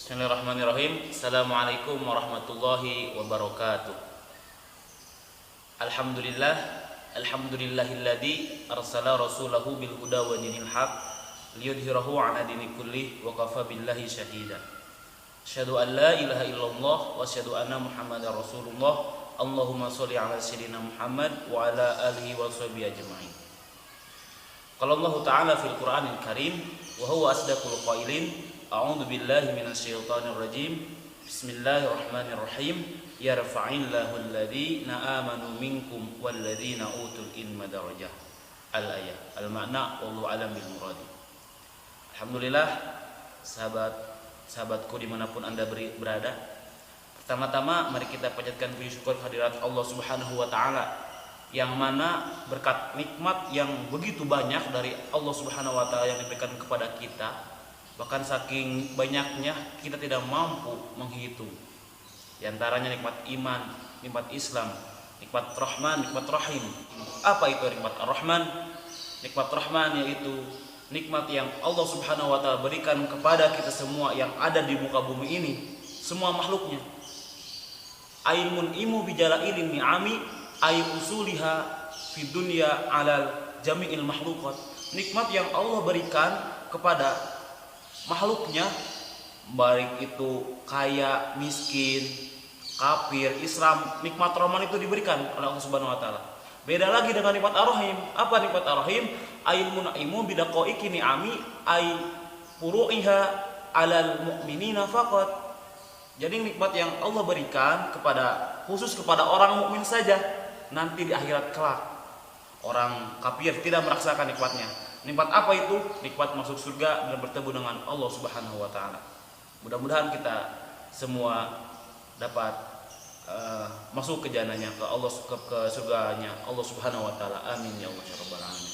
Bismillahirrahmanirrahim. Assalamualaikum warahmatullahi wabarakatuh. Alhamdulillah, alhamdulillahilladzi arsala rasulahu bil huda wa dinil haq liyudhhirahu 'ala dini kullih wa kafa billahi syahida. Asyhadu an la ilaha illallah wa asyhadu anna Muhammadar Rasulullah. Allahumma shalli 'ala sayyidina Muhammad wa 'ala alihi wa sahbihi ajma'in. Qala Allah Ta'ala fil Qur'anil Karim wa huwa asdaqul qailin. A'udzu billahi minasyaitonir rajim. Bismillahirrahmanirrahim. Yarfa'illahu alladhina amanu minkum walladzina utul ilma darajah. Al-ayah. Al-makna wallahu alam bil murad. Alhamdulillah, sahabatku dimanapun Anda berada. Pertama-tama mari kita panjatkan puji syukur hadirat Allah Subhanahu wa taala, yang mana berkat nikmat yang begitu banyak dari Allah Subhanahu wa taala yang diberikan kepada kita. Bahkan saking banyaknya kita tidak mampu menghitung. Di antaranya nikmat iman, nikmat Islam, nikmat Rahman, nikmat Rahim. Apa itu nikmat Ar-Rahman? Nikmat Rahman yaitu nikmat yang Allah Subhanahu wa taala berikan kepada kita semua yang ada di muka bumi ini, semua makhluknya. Ilmun imu bijala ilmi ami ay usuliha fi dunya alal jami'il makhluqat. Nikmat yang Allah berikan kepada makhluknya, baik itu kaya, miskin, kafir, Islam, nikmat Rahman itu diberikan oleh Allah Subhanahu wa taala. Beda lagi dengan nikmat Ar-Rahim. Apa nikmat Ar-Rahim? Ilmun imu bidaqaiqi ni'ami ay furu'iha 'alal mu'minina faqat. Jadi nikmat yang Allah berikan khusus kepada orang mukmin saja. Nanti di akhirat kelak orang kafir tidak merasakan nikmatnya. Nikmat apa itu? Nikmat masuk surga dan bertemu dengan Allah Subhanahu wa taala. Mudah-mudahan kita semua dapat masuk ke jannahnya, ke Allah, ke surganya Allah Subhanahu wa taala. Amin ya Allah ya rabbal alamin.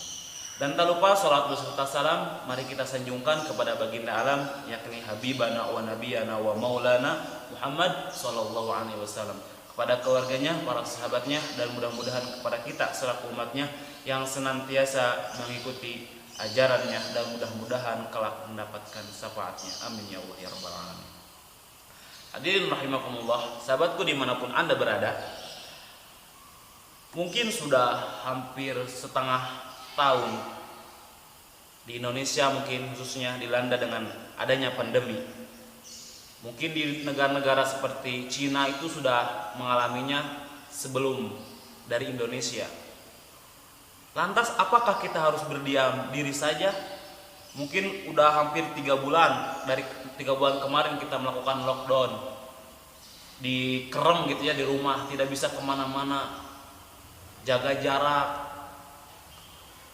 Dan tak lupa salat beserta salam mari kita sanjungkan kepada baginda alam, yakni habibana wa nabiyana wa maulana Muhammad sallallahu alaihi wasallam, kepada keluarganya, para sahabatnya, dan mudah-mudahan kepada kita selaku umatnya yang senantiasa mengikuti ajarannya, dan mudah-mudahan kelak mendapatkan syafaatnya. Amin ya Allah ya rabbal alamin. Hadirin rahimakumullah, sahabatku dimanapun Anda berada, mungkin sudah hampir setengah tahun di Indonesia, mungkin khususnya dilanda dengan adanya pandemi. Mungkin di negara-negara seperti Cina itu sudah mengalaminya sebelum dari Indonesia. Lantas apakah kita harus berdiam diri saja? Mungkin udah hampir 3 bulan, dari 3 bulan kemarin kita melakukan lockdown, dikerem gitu ya di rumah, tidak bisa kemana-mana, jaga jarak.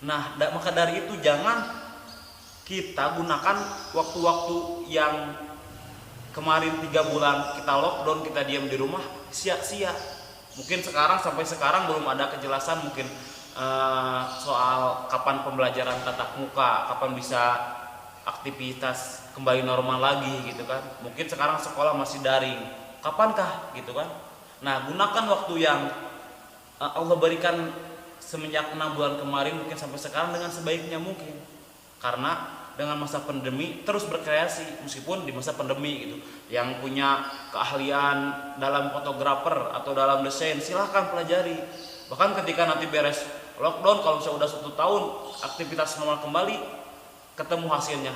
Nah, maka dari itu jangan kita gunakan waktu-waktu yang kemarin 3 bulan kita lockdown, kita diam di rumah, sia-sia. Mungkin sampai sekarang belum ada kejelasan mungkin soal kapan pembelajaran tatap muka, kapan bisa aktivitas kembali normal lagi gitu kan. Mungkin sekarang sekolah masih daring, kapankah gitu kan. Nah, gunakan waktu yang Allah berikan semenjak 6 bulan kemarin mungkin sampai sekarang dengan sebaiknya mungkin. Karena dengan masa pandemi terus berkreasi, meskipun di masa pandemi gitu. Yang punya keahlian dalam fotografer atau dalam desain silahkan pelajari. Bahkan ketika nanti beres lockdown, kalau sudah 1 tahun aktivitas normal kembali, ketemu hasilnya.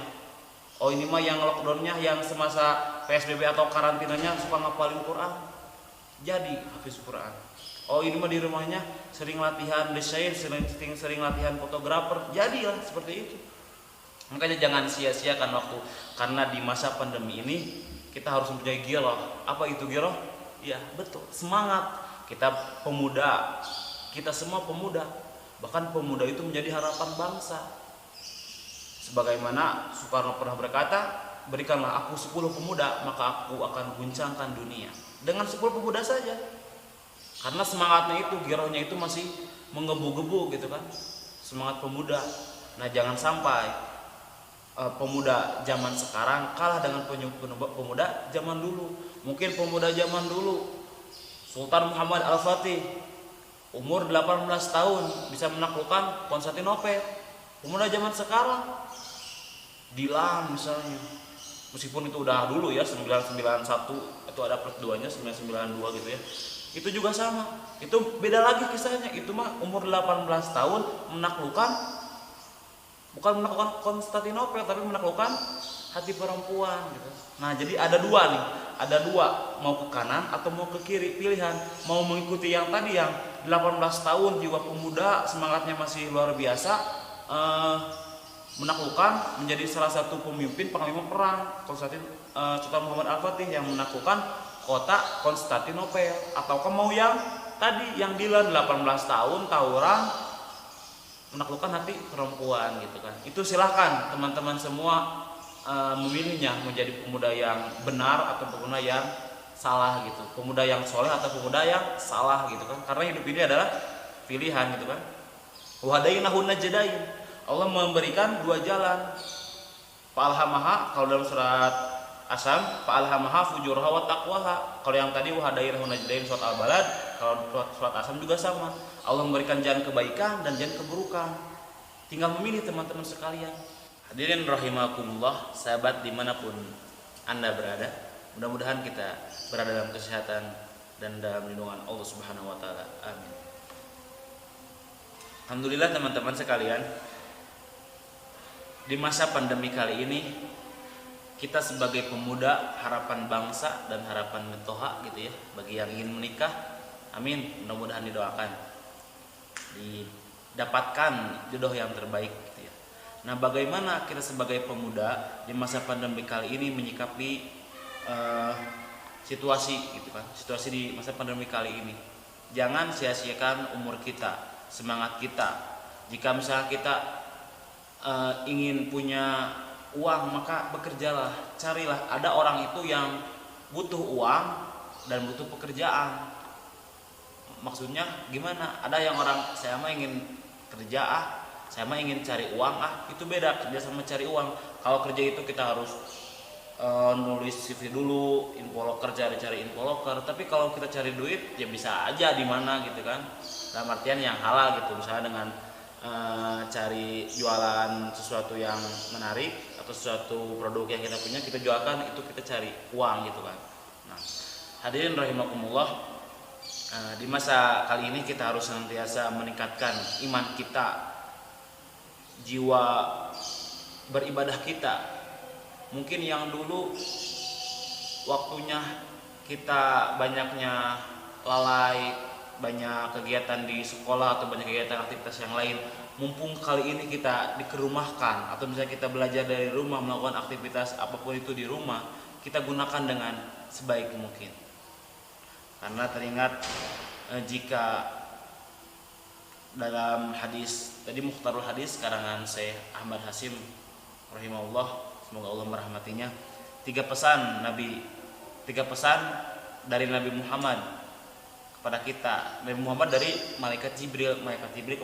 Oh, ini mah yang lockdownnya, yang semasa PSBB atau karantinanya suka ngapalin Quran, jadi hafiz Quran. Oh, ini mah di rumahnya sering latihan desain, sering latihan fotografer, jadilah seperti itu. Makanya jangan sia-siakan waktu, karena di masa pandemi ini kita harus mempunyai giroh. Apa itu giroh? Ya betul, semangat. Kita pemuda, kita semua pemuda. Bahkan pemuda itu menjadi harapan bangsa. Sebagaimana Soekarno pernah berkata, berikanlah aku 10 pemuda, maka aku akan guncangkan dunia. Dengan 10 pemuda saja. Karena semangatnya itu, girohnya itu masih menggebu-gebu gitu kan. Semangat pemuda. Nah, jangan sampai pemuda zaman sekarang kalah dengan pemuda zaman dulu. Mungkin pemuda zaman dulu Sultan Muhammad Al-Fatih umur 18 tahun bisa menaklukkan Konstantinopel. Pemuda zaman sekarang Dilan misalnya Meskipun itu udah dulu ya 991 itu ada plus 2-nya 992 gitu ya. Itu juga sama. Itu beda lagi kisahnya. Itu mah umur 18 tahun menaklukkan, bukan menaklukkan Konstantinopel tapi menaklukkan hati perempuan gitu. Nah, jadi ada dua nih. Ada dua, mau ke kanan atau mau ke kiri, pilihan. Mau mengikuti yang tadi yang 18 tahun, jiwa pemuda, semangatnya masih luar biasa, menaklukkan, menjadi salah satu pemimpin panglima perang Sultan Muhammad Al-Fatih yang menaklukkan kota Konstantinopel. Ataukah mau yang tadi yang Dilan 18 tahun tawuran menaklukkan hati perempuan gitu kan. Itu silahkan teman-teman semua memilihnya, menjadi pemuda yang benar atau pemuda yang salah gitu, pemuda yang soleh atau pemuda yang salah gitu kan. Karena hidup ini adalah pilihan gitu kan. Wahadainahun najdain, Allah memberikan dua jalan. Fa'alhamaha, kalau dalam surat Asam, fa'alhamaha fujurha wa taqwaha. Kalau yang tadi wahadainahun najdain surat Al-Balad, kalau surat Asam juga sama. Allah memberikan jalan kebaikan dan jalan keburukan. Tinggal memilih teman-teman sekalian. Hadirin rahimakumullah, sahabat dimanapun Anda berada, mudah-mudahan kita berada dalam kesehatan dan dalam lindungan Allah Subhanahu wa taala. Amin. Alhamdulillah teman-teman sekalian, di masa pandemi kali ini kita sebagai pemuda harapan bangsa dan harapan metoha gitu ya, bagi yang ingin menikah, amin, mudah-mudahan didoakan didapatkan jodoh yang terbaik gitu ya. Nah, bagaimana kita sebagai pemuda di masa pandemi kali ini menyikapi situasi gitu kan, situasi di masa pandemi kali ini. Jangan sia-siakan umur kita, semangat kita. Jika misalnya kita ingin punya uang, maka bekerjalah, carilah. Ada orang itu yang butuh uang dan butuh pekerjaan. Maksudnya gimana? Ada yang orang saya mah ingin kerja saya mah ingin cari uang itu beda, kerja sama cari uang. Kalau kerja itu kita harus nulis CV dulu, infoloker, cari infoloker. Tapi kalau kita cari duit ya bisa aja di mana gitu kan, dalam artian yang halal gitu, misalnya dengan cari jualan sesuatu yang menarik atau sesuatu produk yang kita punya kita jualkan, itu kita cari uang gitu kan. Nah, hadirin rahimakumullah, di masa kali ini kita harus senantiasa meningkatkan iman kita, jiwa beribadah kita. Mungkin yang dulu waktunya kita banyaknya lalai, banyak kegiatan di sekolah atau banyak kegiatan aktivitas yang lain, mumpung kali ini kita dikerumahkan atau misalnya kita belajar dari rumah, melakukan aktivitas apapun itu di rumah, kita gunakan dengan sebaik mungkin. Karena teringat jika dalam hadis tadi, Mukhtarul Hadis karangan Syekh Ahmad Hasim rahimahullah, semoga Allah merahmatinya, tiga pesan dari Nabi Muhammad kepada kita. Nabi Muhammad dari malaikat Jibril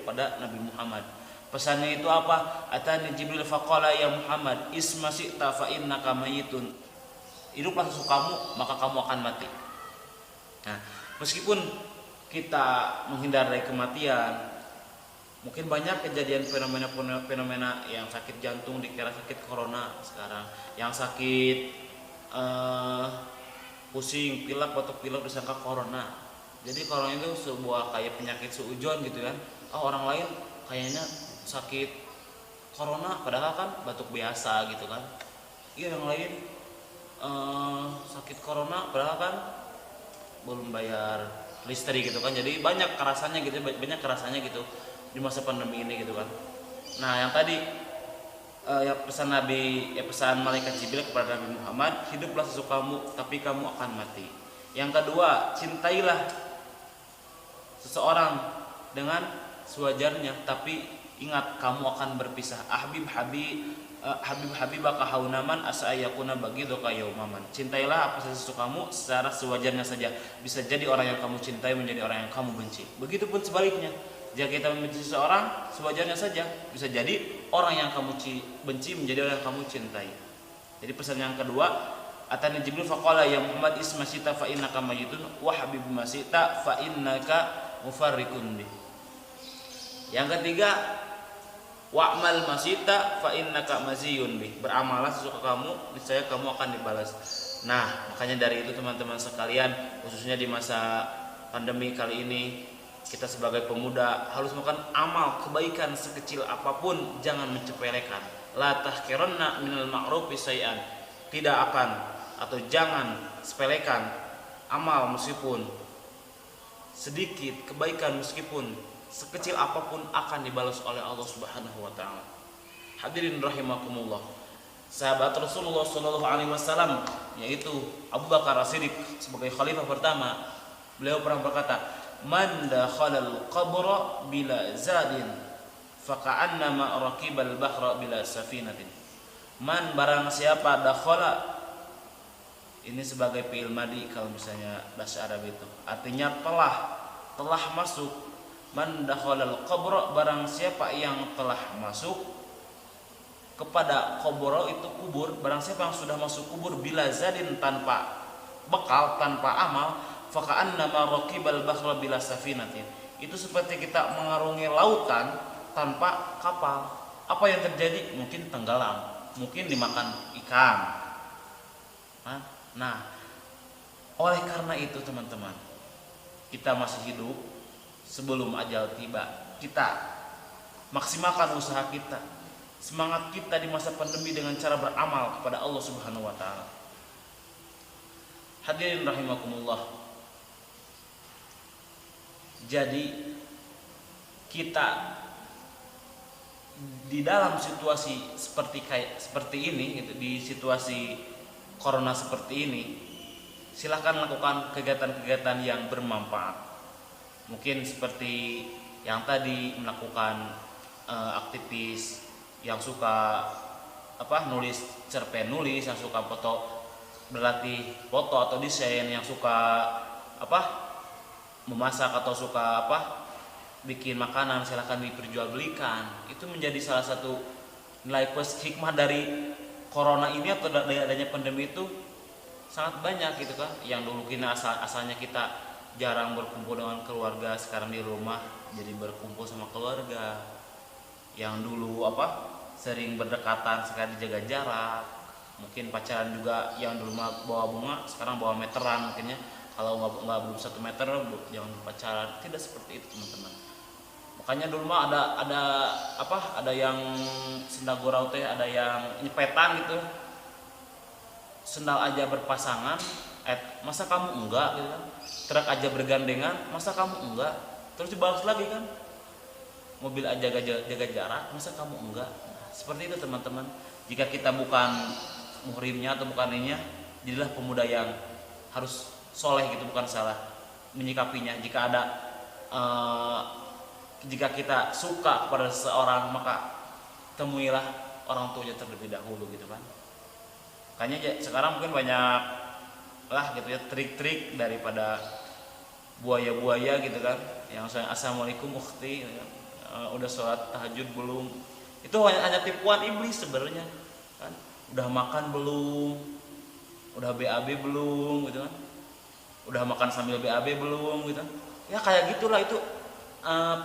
kepada Nabi Muhammad. Pesannya itu apa? Atani Jibril faqala ya Muhammad isma syi'ta fa innaka mayitun. Hiduplah sesukamu maka kamu akan mati. Nah, meskipun kita menghindar dari kematian, mungkin banyak kejadian fenomena yang sakit jantung dikira sakit corona sekarang, yang sakit pusing, pilek, batuk pilek disangka corona. Jadi corona itu sebuah kayak penyakit seujon gitu kan. Orang lain kayaknya sakit corona padahal kan batuk biasa gitu kan. Iya, yang lain sakit corona padahal kan belum bayar listrik gitu kan. Jadi banyak kerasannya gitu di masa pandemi ini gitu kan. Nah, yang tadi pesan malaikat Jibril kepada Nabi Muhammad, hiduplah sesukamu tapi kamu akan mati. Yang kedua, cintailah seseorang dengan sewajarnya, tapi ingat kamu akan berpisah. Habibaka haunaman asayakuna bagidoka yaumaman. Cintailah apa sesukamu secara sewajarnya saja. Bisa jadi orang yang kamu cintai menjadi orang yang kamu benci. Begitupun sebaliknya. Jika kita membenci seseorang, sewajarnya saja. Bisa jadi orang yang kamu benci menjadi orang yang kamu cintai. Jadi pesan yang kedua, Atani Jibril faqala ya Muhammad isma syi'ta fa innaka mayyitun wa habib ma syi'ta fa innaka mufarriqun bi. Yang ketiga, Wa'mal masita fa innaka maziyun bih. Beramalah sesuka kamu, niscaya kamu akan dibalas. Nah, makanya dari itu teman-teman sekalian, khususnya di masa pandemi kali ini, kita sebagai pemuda harus melakukan amal kebaikan sekecil apapun, jangan mencepelekan. La tahqiranna minal ma'rufi syai'an. Tidak akan atau jangan sepelekan amal meskipun sedikit, kebaikan meskipun sekecil apapun akan dibalas oleh Allah Subhanahu wa taala. Hadirin rahimakumullah. Sahabat Rasulullah sallallahu alaihi wasallam yaitu Abu Bakar As-Siddiq sebagai khalifah pertama, beliau pernah berkata, "Man dakhalal qabra bila zadin faka'annama raqibal bahra bila safinatin." Man barang siapa dakhala, ini sebagai fi'il madi kalau misalnya bahasa Arab itu, artinya telah masuk. Man dakhalal qabra, barang siapa yang telah masuk kepada qabra itu kubur, barang siapa yang sudah masuk kubur bila zadin tanpa bekal, tanpa amal, faka'annama raqibal bahra bila safinatin. Itu seperti kita mengarungi lautan tanpa kapal. Apa yang terjadi? Mungkin tenggelam, mungkin dimakan ikan. Nah, oleh karena itu teman-teman, kita masih hidup, sebelum ajal tiba, kita maksimalkan usaha kita, semangat kita di masa pandemi dengan cara beramal kepada Allah Subhanahu wa taala. Hadirin rahimakumullah. Jadi kita di dalam situasi seperti ini gitu, di situasi corona seperti ini, silahkan lakukan kegiatan-kegiatan yang bermanfaat. Mungkin seperti yang tadi, melakukan aktivis yang suka nulis cerpen, nulis, yang suka foto, berlatih foto atau desain, yang suka memasak atau suka bikin makanan, silahkan diperjualbelikan. Itu menjadi salah satu nilai plus hikmah dari corona ini atau dari adanya pandemi itu sangat banyak gitu kan. Yang dulu asalnya kita jarang berkumpul dengan keluarga, sekarang di rumah jadi berkumpul sama keluarga. Yang dulu sering berdekatan, sekarang dijaga jarak. Mungkin pacaran juga, yang dulu bawa bunga sekarang bawa meteran mungkinnya. Kalau nggak belum 1 meter jangan pacaran. Tidak seperti itu teman-teman. Makanya dulu mah ada yang sendal gurau teh, ada yang nyepetan gitu, sendal aja berpasangan, masa kamu enggak gitu kan. Truk aja bergandengan, masa kamu enggak? Terus dibalas lagi kan, mobil aja jaga jarak, masa kamu enggak? Nah, seperti itu teman-teman. Jika kita bukan muhrimnya atau bukan ininya, jadilah pemuda yang harus soleh gitu, bukan salah menyikapinya. Jika kita suka kepada seseorang, maka temuilah orang tuanya terlebih dahulu gitu kan. Makanya sekarang mungkin banyak gitu ya trik-trik daripada buaya-buaya gitu kan, yang saya assalamualaikum ukhti gitu kan. Udah sholat tahajud belum? Itu hanya tipuan iblis sebenarnya kan. Udah makan belum? Udah BAB belum gitu kan? Udah makan sambil BAB belum gitu kan? Ya kayak gitulah itu,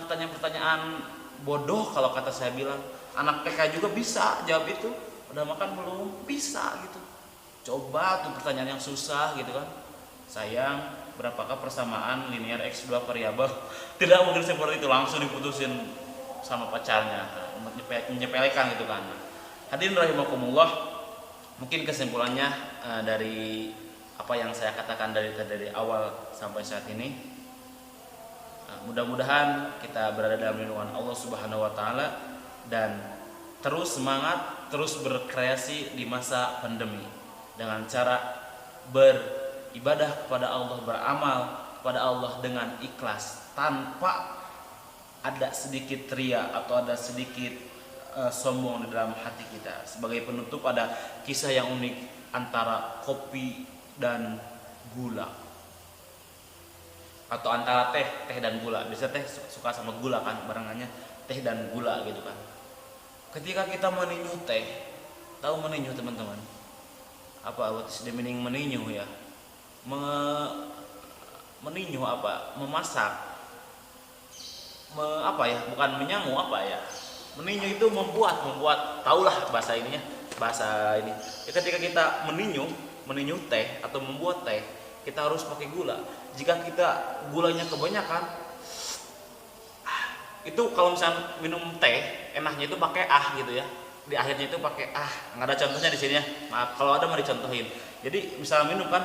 pertanyaan-pertanyaan bodoh kalau kata saya bilang. Anak TK juga bisa jawab itu. Udah makan belum? Bisa gitu. Coba tuh pertanyaan yang susah gitu kan. Sayang, berapakah persamaan linear X2 variabel? Tidak mungkin seperti itu, langsung diputusin sama pacarnya, menyepelekan gitu kan. Hadirin rahimakumullah, mungkin kesimpulannya dari apa yang saya katakan dari awal sampai saat ini, mudah-mudahan kita berada dalam lindungan Allah Subhanahu wa taala dan terus semangat, terus berkreasi di masa pandemi dengan cara beribadah kepada Allah, beramal kepada Allah dengan ikhlas, tanpa ada sedikit ria atau ada sedikit sombong di dalam hati kita. Sebagai penutup, ada kisah yang unik antara kopi dan gula, atau antara teh dan gula. Biasanya teh suka sama gula kan, barengannya teh dan gula gitu kan. Ketika kita meninyuh teh, tahu meninyuh teman-teman? Apa sudah mening meninyuh ya? Meninyuh memasak, bukan menyangu Meninyu itu membuat, tahulah bahasa ininya, bahasa ini. Ya, ketika kita meninyu teh atau membuat teh, kita harus pakai gula. Jika kita gulanya kebanyakan, itu kalau misalnya minum teh enaknya itu pakai gitu ya, di akhirnya itu pakai nggak ada contohnya di sini ya, maaf kalau ada mau dicontohin. Jadi misalnya minum kan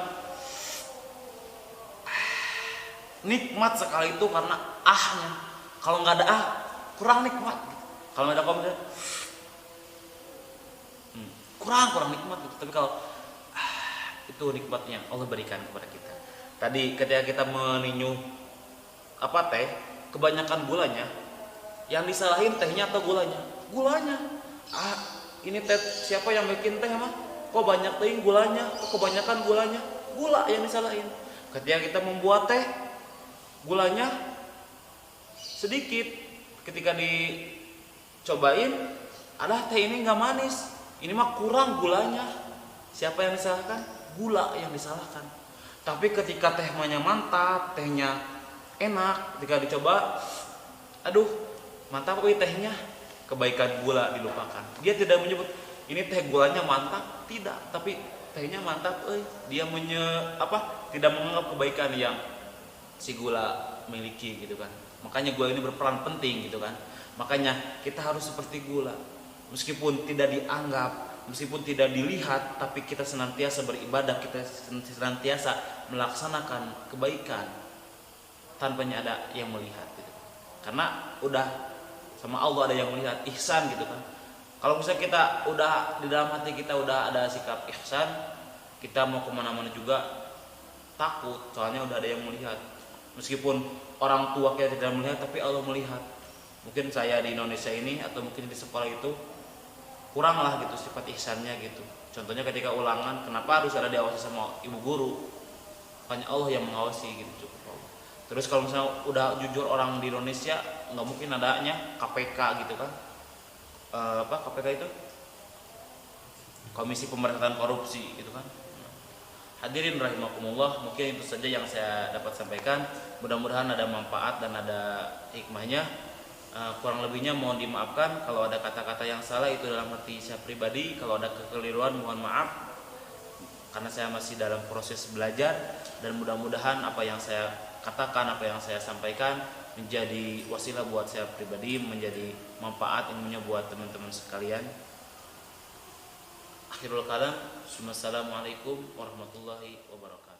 nikmat sekali itu karena ahnya. Kalau nggak ada kurang nikmat gitu. Kalau nggak ada komentar kurang nikmat gitu. Tapi kalau itu nikmatnya Allah berikan kepada kita. Tadi ketika kita meninyu teh, kebanyakan gulanya, yang disalahin tehnya atau gulanya? Gulanya. Ini teh siapa yang bikin teh mah? Kok banyak teh gulanya? Kok kebanyakan gulanya? Gula yang disalahin. Ketika kita membuat teh, gulanya sedikit. Ketika dicobain, teh ini nggak manis. Ini mah kurang gulanya. Siapa yang disalahkan? Gula yang disalahkan. Tapi ketika tehnya mantap, tehnya enak, ketika dicoba, aduh mantap tehnya, kebaikan gula dilupakan. Dia tidak menyebut ini teh gulanya mantap, tidak, tapi tehnya mantap, dia tidak menganggap kebaikan yang si gula miliki gitu kan. Makanya gula ini berperan penting gitu kan. Makanya kita harus seperti gula, meskipun tidak dianggap, meskipun tidak dilihat, tapi kita senantiasa beribadah, kita senantiasa melaksanakan kebaikan tanpanya ada yang melihat gitu. Karena udah sama Allah ada yang melihat, ihsan gitu kan. Kalau misalnya kita udah di dalam hati kita udah ada sikap ihsan, kita mau kemana-mana juga takut, soalnya udah ada yang melihat. Meskipun orang tua kita tidak melihat, tapi Allah melihat. Mungkin saya di Indonesia ini atau mungkin di sekolah itu kurang lah gitu sifat ihsannya gitu. Contohnya ketika ulangan, kenapa harus ada diawasi sama ibu guru? Hanya Allah yang mengawasi gitu, cukup Allah. Terus kalau misalnya udah jujur orang di Indonesia, nggak mungkin adanya KPK gitu kan. KPK itu? Komisi Pemberantasan Korupsi gitu kan. Hadirin rahimakumullah, mungkin itu saja yang saya dapat sampaikan. Mudah-mudahan ada manfaat dan ada hikmahnya. Kurang lebihnya mohon dimaafkan. Kalau ada kata-kata yang salah itu dalam hati saya pribadi. Kalau ada kekeliruan mohon maaf, karena saya masih dalam proses belajar. Dan mudah-mudahan apa yang saya katakan, apa yang saya sampaikan menjadi wasilah buat saya pribadi, menjadi manfaat ilmunya buat teman-teman sekalian. Akhirul kalam, assalamualaikum warahmatullahi wabarakatuh.